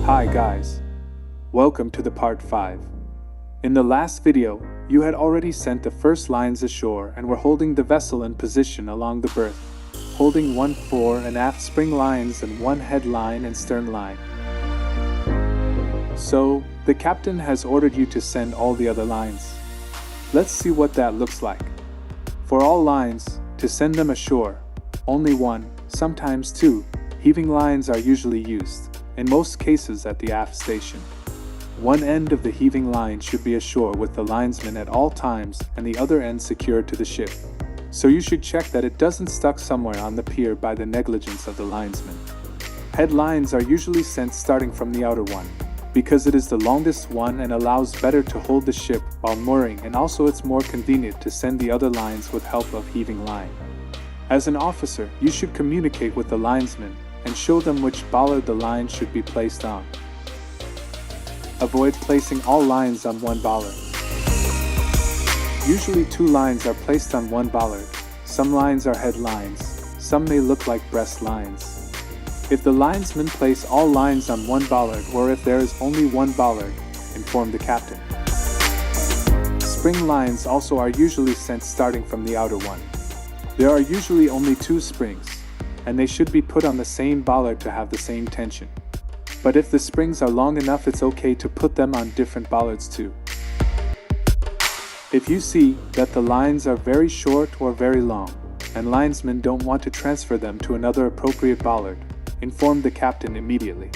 Hi guys, welcome to the part 5. In the last video, you had already sent the first lines ashore and were holding the vessel in position along the berth, holding one fore and aft spring lines and one head line and stern line. So, the captain has ordered you to send all the other lines. Let's see what that looks like. For all lines, to send them ashore, only one, sometimes two, heaving lines are usually used, in most cases at the aft station. One end of the heaving line should be ashore with the linesman at all times and the other end secured to the ship. So you should check that it doesn't stuck somewhere on the pier by the negligence of the linesman. Head lines are usually sent starting from the outer one, because it is the longest one and allows better to hold the ship while mooring, and also it's more convenient to send the other lines with help of heaving line. As an officer, you should communicate with the linesman and show them which bollard the line should be placed on. Avoid placing all lines on one bollard. Usually 2 lines are placed on one bollard. Some lines are head lines, some may look like breast lines. If the linesman place all lines on one bollard, or if there is only one bollard, inform the captain. Spring lines also are usually sent starting from the outer one. There are usually only 2 springs, and they should be put on the same bollard to have the same tension. But if the springs are long enough, it's okay to put them on different bollards too. If you see that the lines are very short or very long, and linesmen don't want to transfer them to another appropriate bollard, inform the captain immediately.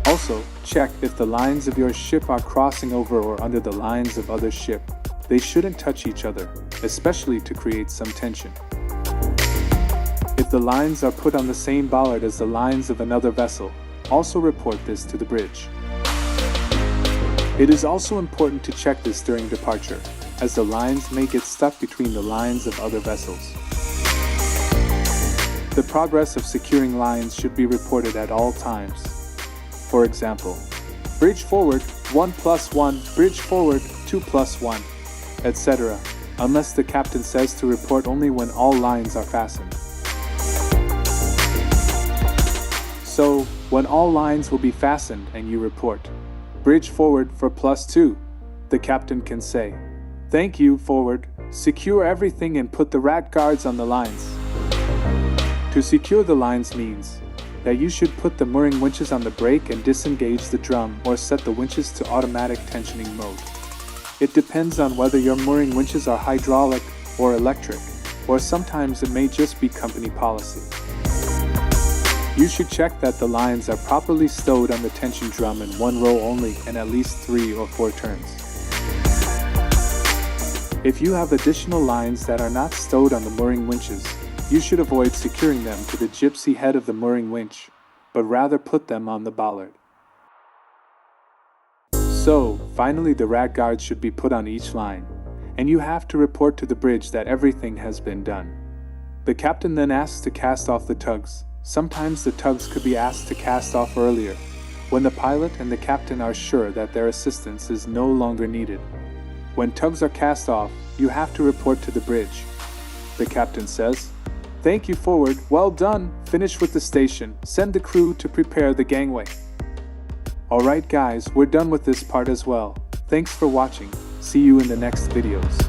Also, check if the lines of your ship are crossing over or under the lines of other ship. They shouldn't touch each other, especially to create some tension. If the lines are put on the same bollard as the lines of another vessel, also report this to the bridge. It is also important to check this during departure, as the lines may get stuck between the lines of other vessels. The progress of securing lines should be reported at all times. For example, bridge forward 1+1, bridge forward 2+1, etc., unless the captain says to report only when all lines are fastened. So, when all lines will be fastened and you report, bridge forward for +2, the captain can say, "Thank you, forward, secure everything and put the rat guards on the lines." To secure the lines means that you should put the mooring winches on the brake and disengage the drum or set the winches to automatic tensioning mode. It depends on whether your mooring winches are hydraulic or electric, or sometimes it may just be company policy. You should check that the lines are properly stowed on the tension drum in one row only and at least 3 or 4 turns. If you have additional lines that are not stowed on the mooring winches, you should avoid securing them to the gypsy head of the mooring winch, but rather put them on the bollard. So, finally the rat guards should be put on each line, and you have to report to the bridge that everything has been done. The captain then asks to cast off the tugs. Sometimes the tugs could be asked to cast off earlier, when the pilot and the captain are sure that their assistance is no longer needed. When tugs are cast off, you have to report to the bridge. The captain says, "Thank you, forward, well done, finish with the station, send the crew to prepare the gangway." Alright guys, we're done with this part as well. Thanks for watching, see you in the next videos.